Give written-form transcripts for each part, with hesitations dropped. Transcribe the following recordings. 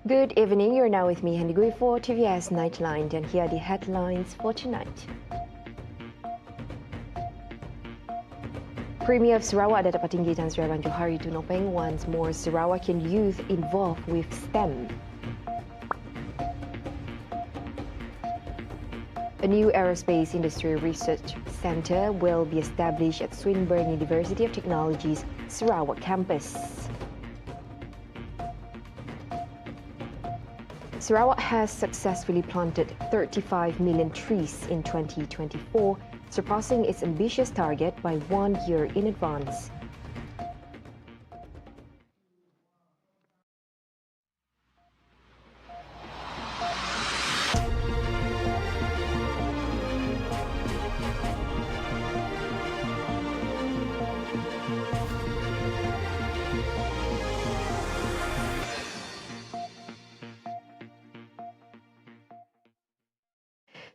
Good evening, you're now with me, Henry for TVS Nightline, and here are the headlines for tonight. Premier of Sarawak, Datuk Patinggi Tan Sri ABANG JOHARI Tunopeng wants more Sarawakian youth involved with STEM. A new aerospace industry research centre will be established at Swinburne University of Technology's Sarawak campus. Sarawak has successfully planted 35 million trees in 2024, surpassing its ambitious target by 1 year in advance.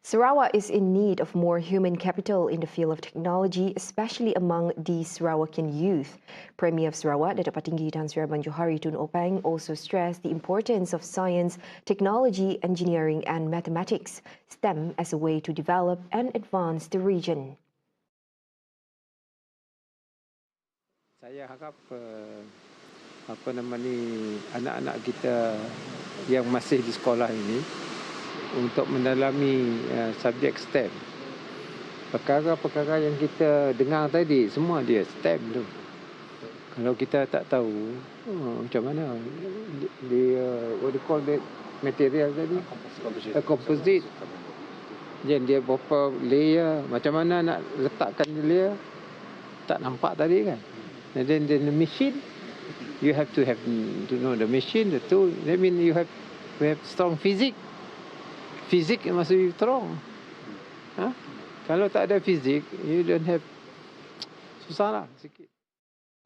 Sarawak is in need of more human capital in the field of technology, especially among the Sarawakian youth. Premier of Sarawak, Datuk Patinggi Tan Sri ABANG JOHARI Tunopeng also stressed the importance of science, technology, engineering and mathematics, STEM, as a way to develop and advance the region. Saya harap anak-anak kita yang masih di sekolah ini untuk mendalami subjek STEM. Perkara-perkara yang kita dengar tadi, semua dia STEM tu. Kalau kita tak tahu, macam mana what do you call that material tadi? Composite. Jadi dia berapa layer, macam mana nak letakkan layer, tak nampak tadi kan. And then the machine, you have to know the machine, the tool. I mean we have strong physics. Fizik must be strong. Kalau tak ada fizik, you don't have, susah lah sikit.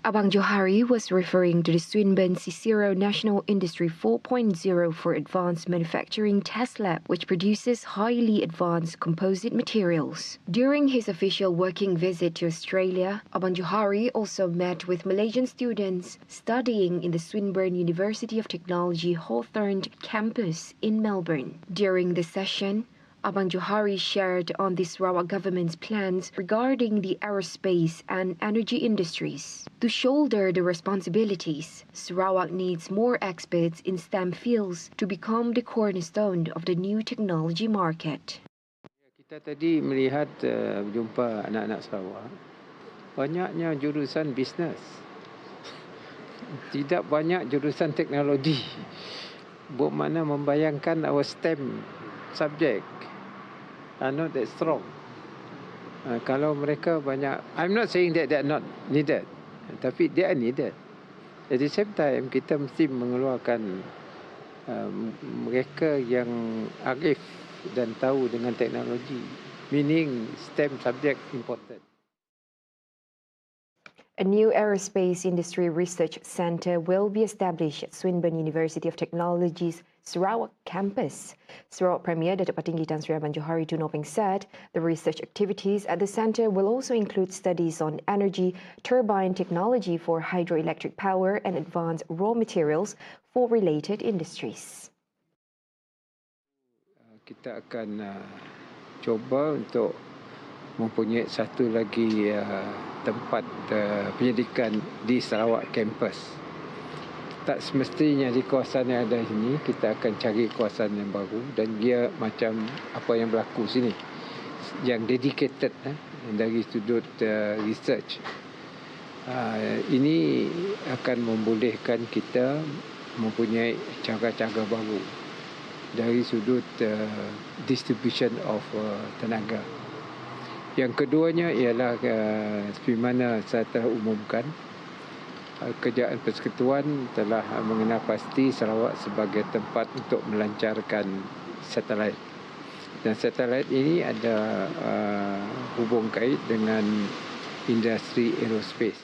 ABANG JOHARI was referring to the Swinburne Cicero National Industry 4.0 for Advanced Manufacturing Test Lab, which produces highly advanced composite materials. During his official working visit to Australia, ABANG JOHARI also met with Malaysian students studying in the Swinburne University of Technology Hawthorne campus in Melbourne. During the session, ABANG JOHARI shared on the Sarawak government's plans regarding the aerospace and energy industries. To shoulder the responsibilities, Sarawak needs more experts in STEM fields to become the cornerstone of the new technology market. Kita tadi melihat jumpa anak-anak Sarawak, banyaknya jurusan bisnes. Tidak banyak jurusan teknologi. Buat mana membayangkan our STEM subject are not that strong. Kalau mereka banyak, I'm not saying that they are not needed, tapi they are needed. At the same time, kita mesti mengeluarkan mereka yang arif dan tahu dengan teknologi, meaning STEM subject important. A new aerospace industry research centre will be established at Swinburne University of Technology's Sarawak campus. Sarawak Premier Datuk Patinggi Tan Sri ABANG JOHARI Tunopeng said the research activities at the centre will also include studies on energy, turbine technology for hydroelectric power and advanced raw materials for related industries. Kita akan cuba untuk mempunyai satu lagi tempat pendidikan di Sarawak campus. Tak semestinya di kawasan yang ada ini, kita akan cari kawasan yang baru dan dia macam apa yang berlaku sini, yang dedicated dari sudut research. Ini akan membolehkan kita mempunyai cara-cara baru dari sudut distribution of tenaga. Yang keduanya ialah seperti mana saya telah umumkan, Kerajaan Persekutuan telah mengenal pasti Sarawak sebagai tempat untuk melancarkan satelit. Dan satelit ini ada hubung kait dengan industri aerospace.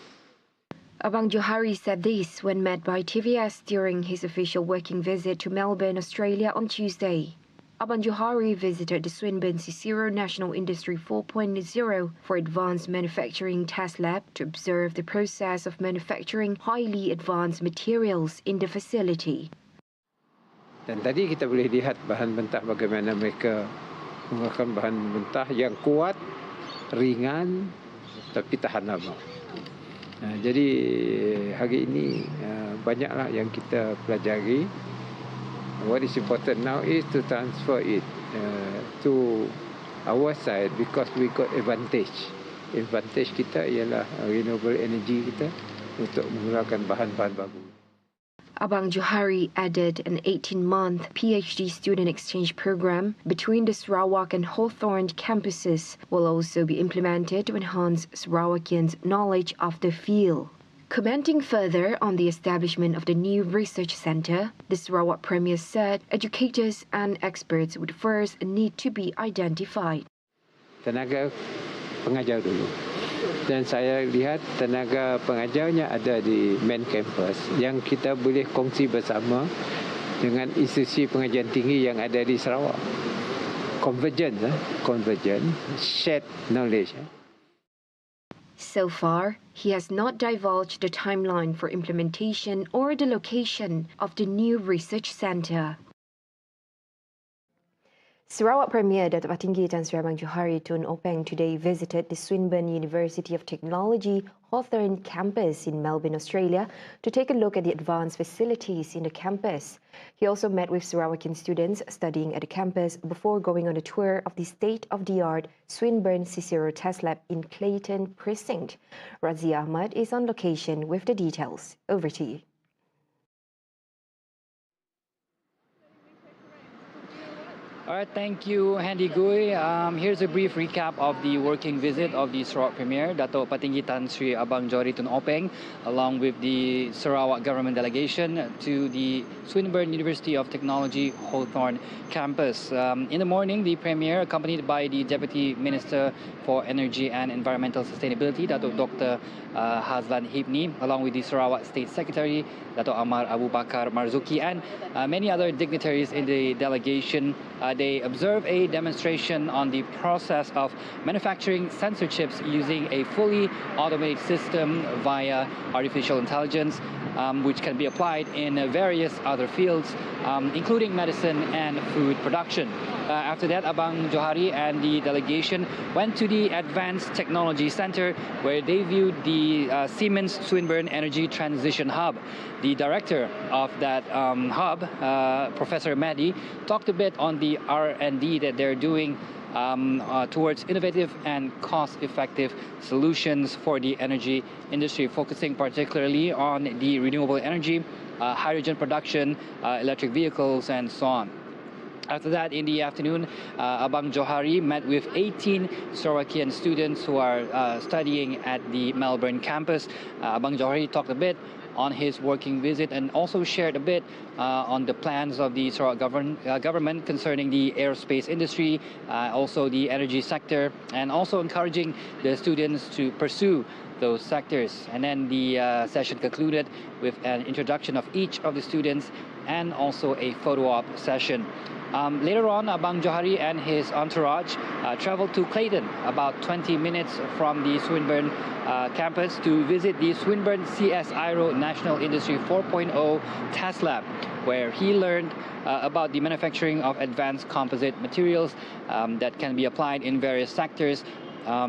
ABANG JOHARI said this when met by TVS during his official working visit to Melbourne, Australia on Tuesday. ABANG JOHARI visited the Swinburne Cicero National Industry 4.0 for Advanced Manufacturing Test Lab to observe the process of manufacturing highly advanced materials in the facility. Dan tadi kita boleh lihat bahan mentah bagaimana mereka menggunakan bahan mentah yang kuat, ringan, tapi tahan lama. Jadi hari ini banyaklah yang kita pelajari. What is important now is to transfer it to our side because we got advantage. Advantage kita ialah renewable energy kita untuk menggunakan bahan-bahan baru. Abang Johari added an 18-month PhD student exchange program between the Sarawak and Hawthorne campuses will also be implemented to enhance Sarawakians' knowledge of the field. Commenting further on the establishment of the new research centre, the Sarawak Premier said educators and experts would first need to be identified. Tenaga pengajar dulu. Dan saya lihat tenaga pengajarnya ada di main campus yang kita boleh kongsi bersama dengan institusi pengajian tinggi yang ada di Sarawak. Convergence, shared knowledge. So far, he has not divulged the timeline for implementation or the location of the new research centre. Sarawak Premier Datuk Patinggi Tan Sri Abang Johari Tun Openg today visited the Swinburne University of Technology Hawthorne campus in Melbourne, Australia, to take a look at the advanced facilities in the campus. He also met with Sarawakian students studying at the campus before going on a tour of the state-of-the-art Swinburne Cicero Test Lab in Clayton Precinct. Razia Ahmad is on location with the details. Over to you. All right, thank you, Handy Gui. Here's a brief recap of the working visit of the Sarawak Premier, Datuk Patinggi Tan Sri Abang Johari Tun Openg, along with the Sarawak government delegation to the Swinburne University of Technology Hawthorne campus. In the morning, the Premier, accompanied by the Deputy Minister for Energy and Environmental Sustainability, Datuk Dr. Hazlan Hibni, along with the Sarawak State Secretary, Datuk Amar Abu Bakar Marzuki, and many other dignitaries in the delegation. They observed a demonstration on the process of manufacturing sensor chips using a fully automated system via artificial intelligence, which can be applied in various other fields, including medicine and food production. After that, Abang Johari and the delegation went to the Advanced Technology Center, where they viewed the Siemens Swinburne Energy Transition Hub. The director of that hub, Professor Mahdi, talked a bit on the R&D that they're doing towards innovative and cost-effective solutions for the energy industry, focusing particularly on the renewable energy, hydrogen production, electric vehicles, and so on. After that, in the afternoon, Abang Johari met with 18 Sarawakian students who are studying at the Melbourne campus. Abang Johari talked a bit on his working visit and also shared a bit on the plans of the Sarawak government concerning the aerospace industry, also the energy sector, and also encouraging the students to pursue those sectors. And then the session concluded with an introduction of each of the students and also a photo op session. Later on, Abang Johari and his entourage traveled to Clayton, about 20 minutes from the Swinburne campus, to visit the Swinburne CSIRO National Industry 4.0 Test Lab, where he learned about the manufacturing of advanced composite materials that can be applied in various sectors,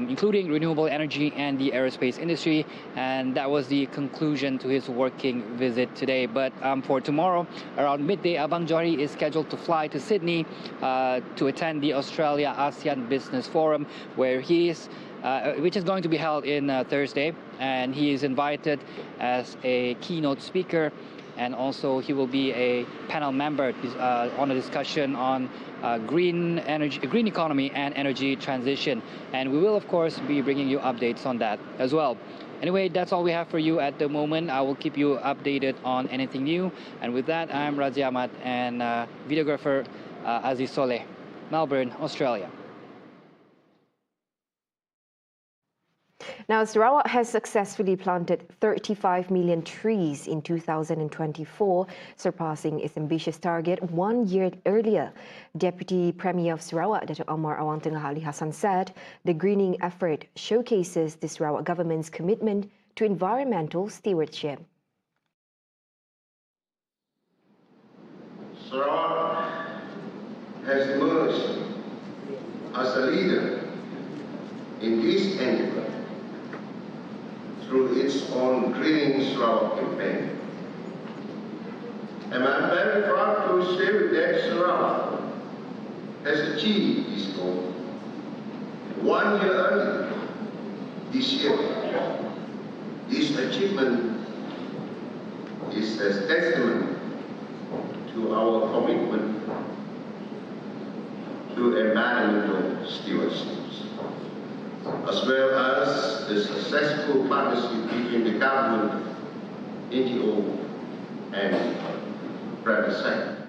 including renewable energy and the aerospace industry. And that was the conclusion to his working visit today. But for tomorrow, around midday, Abang Johari is scheduled to fly to Sydney to attend the Australia ASEAN Business Forum, where he is which is going to be held in Thursday, and he is invited as a keynote speaker, and also he will be a panel member on a discussion on green energy, green economy and energy transition. And we will, of course, be bringing you updates on that as well. Anyway, that's all we have for you at the moment. I will keep you updated on anything new. And with that, I'm Razia Ahmad and videographer Aziz Soleh, Melbourne, Australia. Now, Sarawak has successfully planted 35 million trees in 2024, surpassing its ambitious target 1 year earlier. Deputy Premier of Sarawak, Datuk Amar Awang Tengah Ali Hassan, said the greening effort showcases the Sarawak government's commitment to environmental stewardship. Sarawak has emerged as a leader in this endeavor through its own Greening Sarawak campaign. And I'm very proud to say that Sarawak has achieved this goal 1 year early this year. This achievement is a testament to our commitment to environmental stewardship, as well as the successful partnership between the government, NGO, and private sector.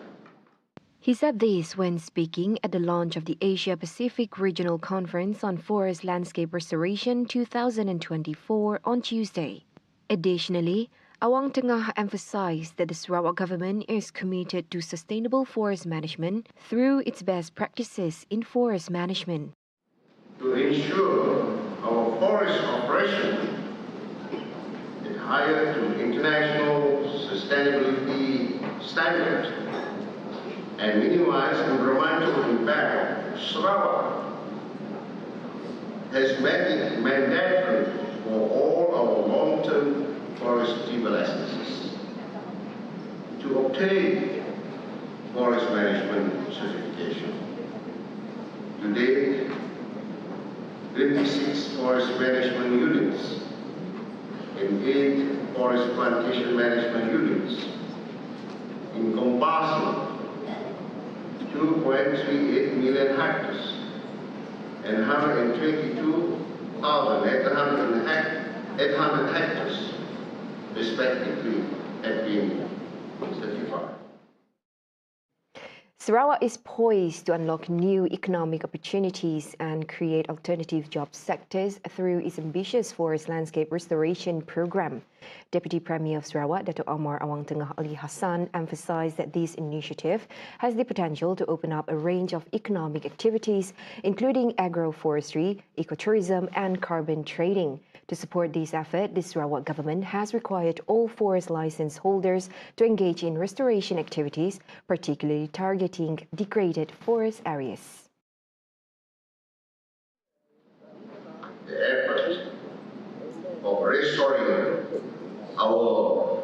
He said this when speaking at the launch of the Asia-Pacific Regional Conference on Forest Landscape Restoration 2024 on Tuesday. Additionally, Awang Tengah emphasized that the Sarawak government is committed to sustainable forest management through its best practices in forest management. To ensure our forest operation adhere to international sustainability standards and minimize environmental impact, Sarawak has made it mandatory for all our long-term forestry licenses to obtain forest management certification. To date, 26 forest management units and 8 forest plantation management units encompassing 2.38 million hectares and 122,800 hectares, respectively, have been certified. Sarawak is poised to unlock new economic opportunities and create alternative job sectors through its ambitious forest landscape restoration program. Deputy Premier of Sarawak, Dato' Amar Awang Tengah Ali Hassan, emphasized that this initiative has the potential to open up a range of economic activities, including agroforestry, ecotourism, and carbon trading. To support this effort, the Sarawak government has required all forest license holders to engage in restoration activities, particularly targeting degraded forest areas. The effort of restoring our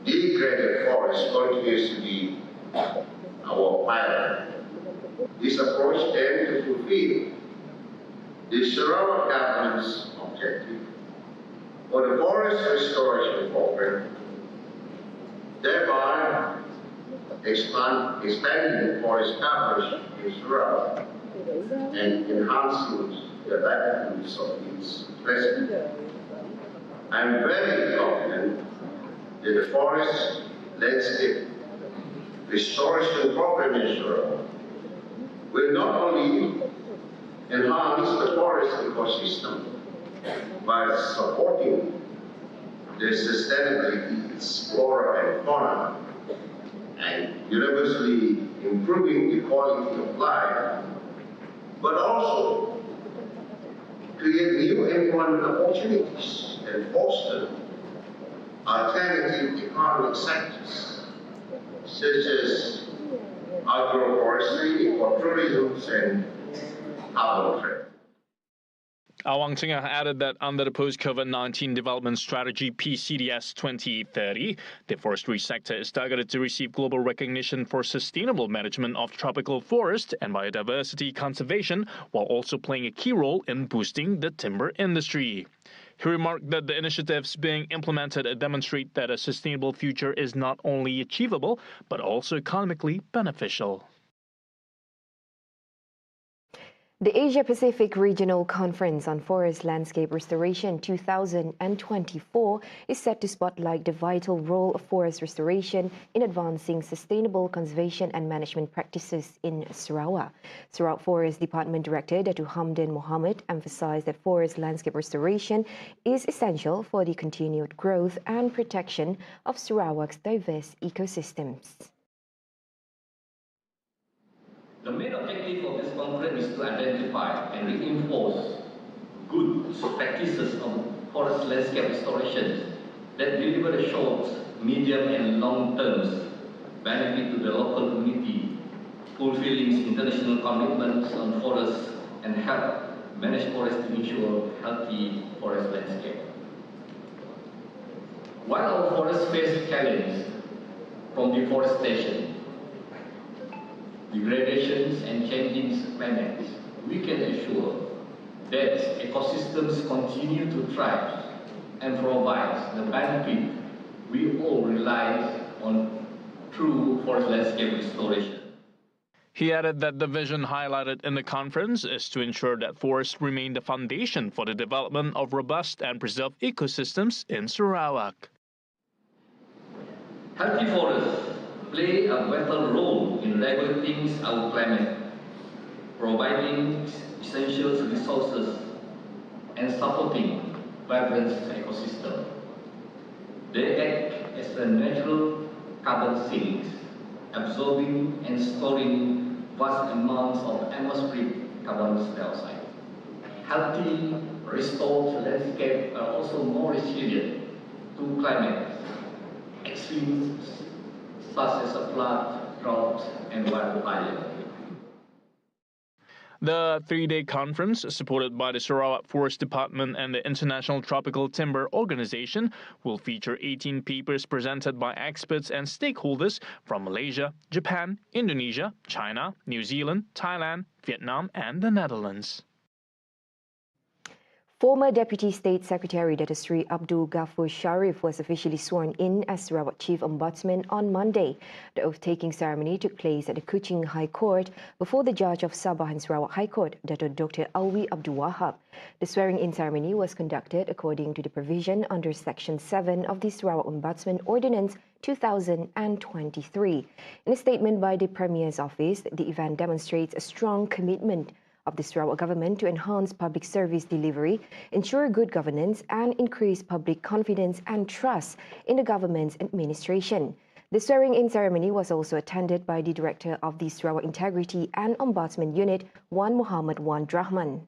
degraded forest continues to be our pilot. This approach aims to fulfill the Sarawak government's objective for the forest restoration program, thereby expanding the forest coverage in Sarawak and enhancing the livelihoods of its residents. I am very confident that the forest landscape restoration program in Sarawak will not only enhance the forest ecosystem by supporting the sustainability of its flora and fauna and universally improving the quality of life, but also create new employment opportunities and foster alternative economic sectors such as agroforestry, ecotourism, and urban trade. Awang Tengah added that under the post-COVID-19 development strategy PCDS 2030, the forestry sector is targeted to receive global recognition for sustainable management of tropical forest and biodiversity conservation, while also playing a key role in boosting the timber industry. He remarked that the initiatives being implemented demonstrate that a sustainable future is not only achievable, but also economically beneficial. The Asia-Pacific Regional Conference on Forest Landscape Restoration 2024 is set to spotlight the vital role of forest restoration in advancing sustainable conservation and management practices in Sarawak. Sarawak Forest Department Director Dato' Hamdan Mohammed emphasized that forest landscape restoration is essential for the continued growth and protection of Sarawak's diverse ecosystems. The main objective of this conference is to identify and reinforce good practices of forest landscape restoration that deliver the short, medium and long term benefit to the local community, fulfilling international commitments on forests, and help manage forests to ensure healthy forest landscape. While our forests face challenges from deforestation, degradations, and changing climates, we can assure that ecosystems continue to thrive and provide the benefit we all rely on through forest landscape restoration. He added that the vision highlighted in the conference is to ensure that forests remain the foundation for the development of robust and preserved ecosystems in Sarawak. Healthy forests play a vital role in regulating our climate, providing essential resources, and supporting vibrant ecosystem. They act as a natural carbon sinks, absorbing and storing vast amounts of atmospheric carbon dioxide. Healthy, restored landscapes are also more resilient to climate extremes such as a flood, drought, and wildfire. The three-day conference, supported by the Sarawak Forest Department and the International Tropical Timber Organization, will feature 18 papers presented by experts and stakeholders from Malaysia, Japan, Indonesia, China, New Zealand, Thailand, Vietnam, and the Netherlands. Former Deputy State Secretary Dato Sri Abdul Ghaffur Sharif was officially sworn in as Sarawak Chief Ombudsman on Monday. The oath-taking ceremony took place at the KUCHING High Court before the Judge of Sabah and Sarawak High Court, Dato Dr. Alwi Abdul Wahab. The swearing-in ceremony was conducted according to the provision under Section 7 of the Sarawak Ombudsman Ordinance 2023. In a statement by the Premier's office, the event demonstrates a strong commitment of the Sarawak government to enhance public service delivery, ensure good governance, and increase public confidence and trust in the government's administration. The swearing-in ceremony was also attended by the Director of the Sarawak Integrity and Ombudsman Unit, Wan Muhammad Wan Drahman.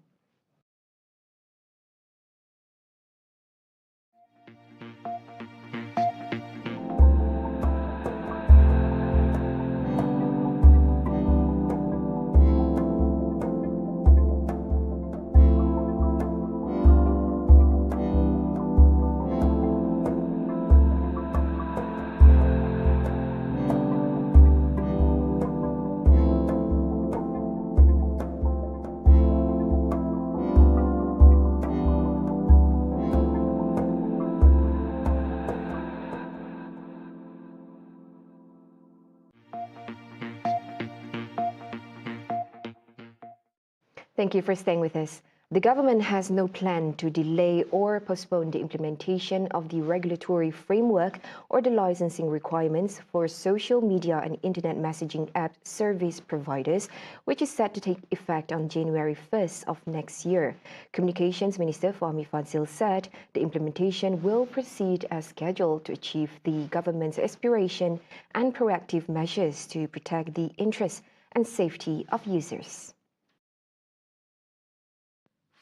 Thank you for staying with us. The government has no plan to delay or postpone the implementation of the regulatory framework or the licensing requirements for social media and internet messaging app service providers, which is set to take effect on January 1st of next year. Communications Minister Fahmi Fadzil said the implementation will proceed as scheduled to achieve the government's aspiration and proactive measures to protect the interests and safety of users.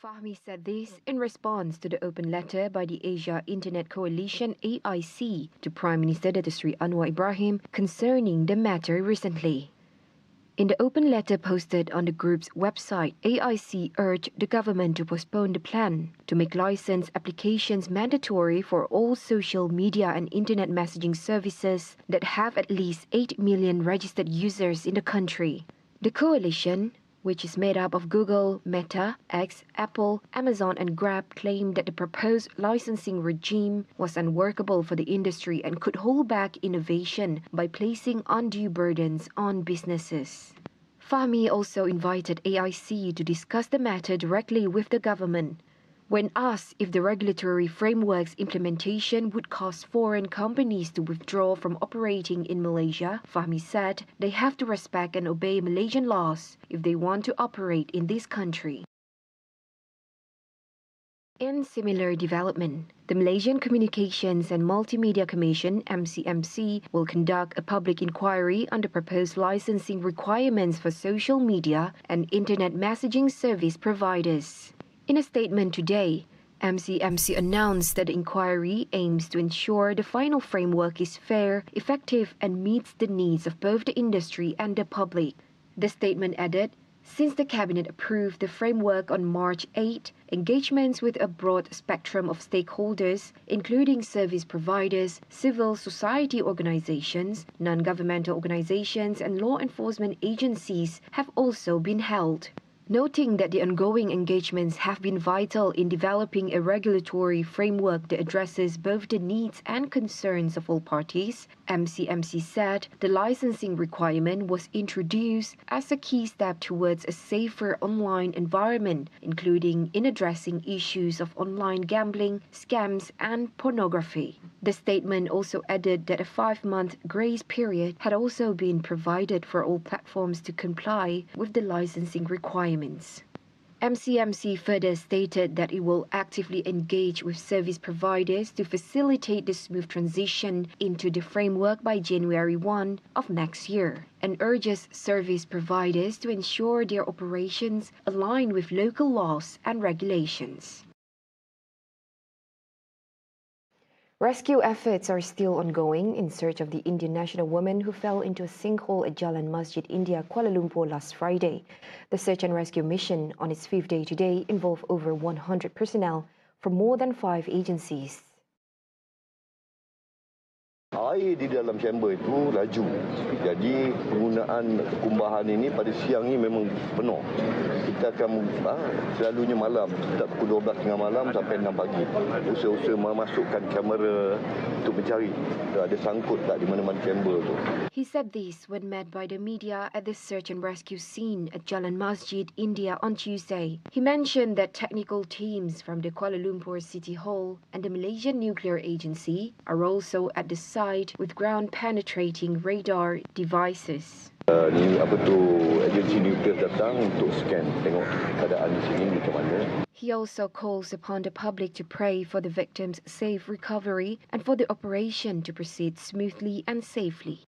Fahmi said this in response to the open letter by the Asia Internet Coalition AIC to Prime Minister Dato Sri Anwar Ibrahim concerning the matter recently. In the open letter posted on the group's website, AIC urged the government to postpone the plan to make license applications mandatory for all social media and internet messaging services that have at least 8 million registered users in the country. The coalition, which is made up of Google, Meta, X, Apple, Amazon and Grab, claimed that the proposed licensing regime was unworkable for the industry and could hold back innovation by placing undue burdens on businesses. Fahmi also invited AIC to discuss the matter directly with the government. When asked if the regulatory framework's implementation would cause foreign companies to withdraw from operating in Malaysia, Fahmi said they have to respect and obey Malaysian laws if they want to operate in this country. In similar development, the Malaysian Communications and Multimedia Commission (MCMC) will conduct a public inquiry on the proposed licensing requirements for social media and internet messaging service providers. In a statement today, MCMC announced that the inquiry aims to ensure the final framework is fair, effective, and meets the needs of both the industry and the public. The statement added, since the Cabinet approved the framework on March 8, engagements with a broad spectrum of stakeholders, including service providers, civil society organizations, non-governmental organizations, and law enforcement agencies, have also been held. Noting that the ongoing engagements have been vital in developing a regulatory framework that addresses both the needs and concerns of all parties, MCMC said the licensing requirement was introduced as a key step towards a safer online environment, including in addressing issues of online gambling, scams, and pornography. The statement also added that a 5-month grace period had also been provided for all platforms to comply with the licensing requirements. MCMC further stated that it will actively engage with service providers to facilitate the smooth transition into the framework by January 1 of next year, and urges service providers to ensure their operations align with local laws and regulations. Rescue efforts are still ongoing in search of the Indian national woman who fell into a sinkhole at Jalan Masjid India, Kuala Lumpur last Friday. The search and rescue mission on its 5th day today involved over 100 personnel from more than 5 agencies. Air di dalam chamber itu laju. Jadi penggunaan kumbahan ini pada siang ini memang penuh. Kita akan selalunya malam, start pukul 12 tengah malam sampai 6 pagi. Usaha-usaha memasukkan kamera untuk mencari ada sangkut tak di mana-mana chamber tu. He said this when met by the media at the search and rescue scene at Jalan Masjid India on Tuesday. He mentioned that technical teams from the Kuala Lumpur City Hall and the Malaysian Nuclear Agency are also at the site with ground-penetrating radar devices. Ni apa tu agensi nuklear datang untuk scan tengok keadaan di sini macam mana. He also calls upon the public to pray for the victims' safe recovery and for the operation to proceed smoothly and safely.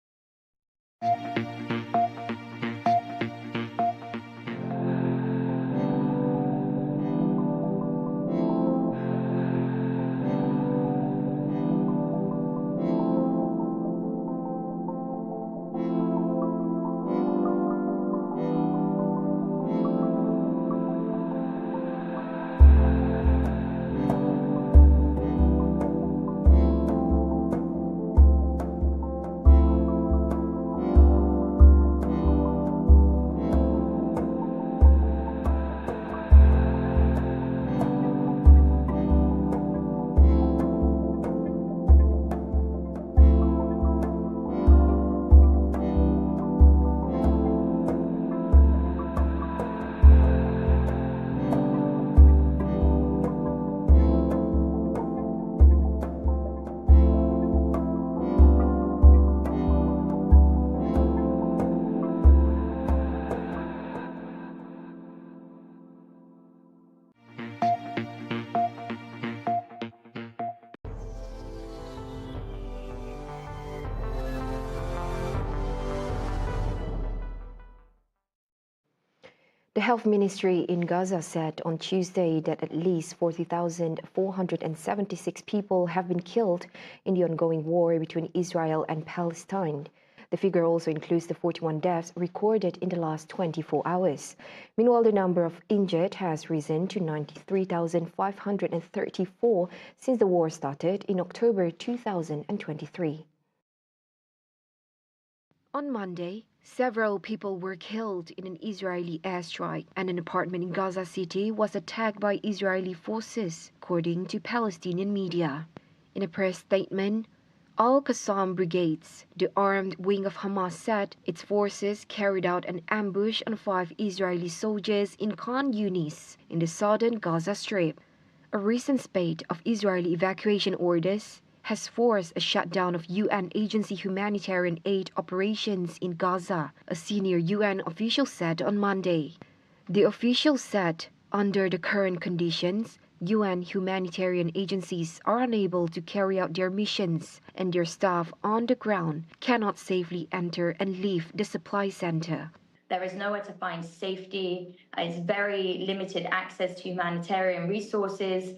The Health Ministry in Gaza said on Tuesday that at least 40,476 people have been killed in the ongoing war between Israel and Palestine. The figure also includes the 41 deaths recorded in the last 24 hours. Meanwhile, the number of injured has risen to 93,534 since the war started in October 2023. On Monday, several people were killed in an Israeli airstrike, and an apartment in Gaza City was attacked by Israeli forces, according to Palestinian media. In a press statement, Al-Qassam Brigades, the armed wing of Hamas, said its forces carried out an ambush on 5 Israeli soldiers in Khan Yunis, in the southern Gaza Strip. A recent spate of Israeli evacuation orders has forced a shutdown of UN agency humanitarian aid operations in Gaza, a senior UN official said on Monday. The official said, under the current conditions, UN humanitarian agencies are unable to carry out their missions, and their staff on the ground cannot safely enter and leave the supply center. There is nowhere to find safety. It's very limited access to humanitarian resources.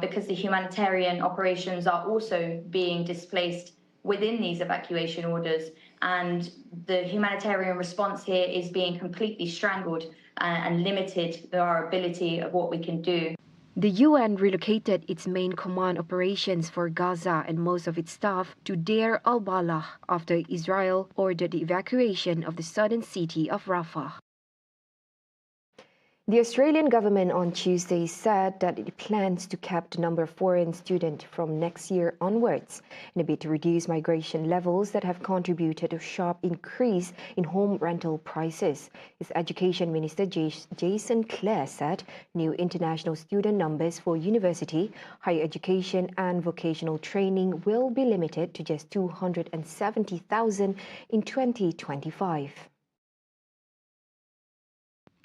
because the humanitarian operations are also being displaced within these evacuation orders, and the humanitarian response here is being completely strangled and limited our ability of what we can do. The UN relocated its main command operations for Gaza and most of its staff to Deir al-Balah after Israel ordered the evacuation of the southern city of Rafah. The Australian government on Tuesday said that it plans to cap the number of foreign students from next year onwards in a bid to reduce migration levels that have contributed to a sharp increase in home rental prices. Its Education Minister Jason Clare said new international student numbers for university, higher education and vocational training will be limited to just 270,000 in 2025.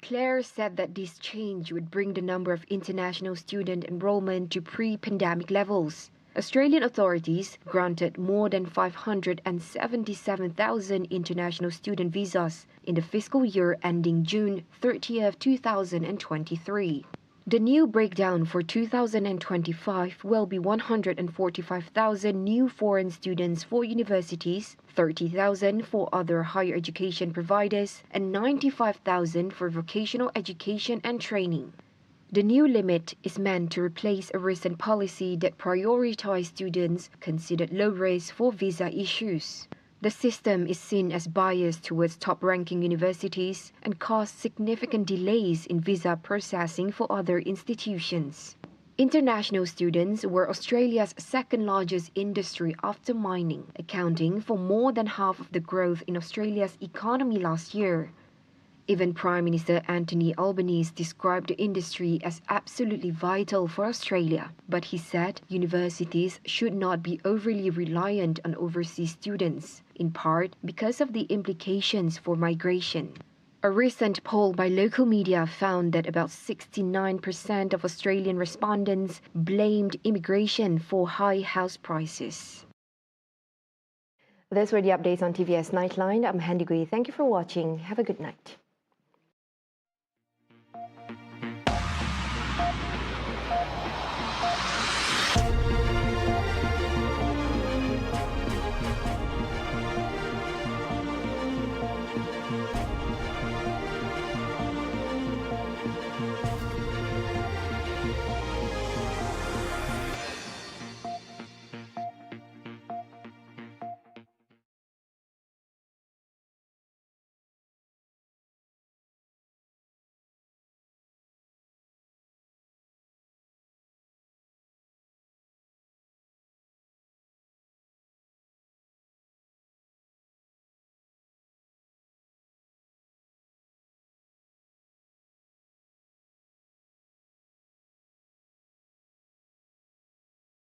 Clare said that this change would bring the number of international student enrollment to pre-pandemic levels. Australian authorities granted more than 577,000 international student visas in the fiscal year ending June 30th, 2023. The new breakdown for 2025 will be 145,000 new foreign students for universities, 30,000 for other higher education providers, and 95,000 for vocational education and training. The new limit is meant to replace a recent policy that prioritized students considered low risk for visa issues. The system is seen as biased towards top-ranking universities and caused significant delays in visa processing for other institutions. International students were Australia's second-largest industry after mining, accounting for more than half of the growth in Australia's economy last year. Even Prime Minister Anthony Albanese described the industry as absolutely vital for Australia, but he said universities should not be overly reliant on overseas students, in part because of the implications for migration. A recent poll by local media found that about 69% of Australian respondents blamed immigration for high house prices. Those were the updates on TVS Nightline. I'm Handy Gui. Thank you for watching. Have a good night.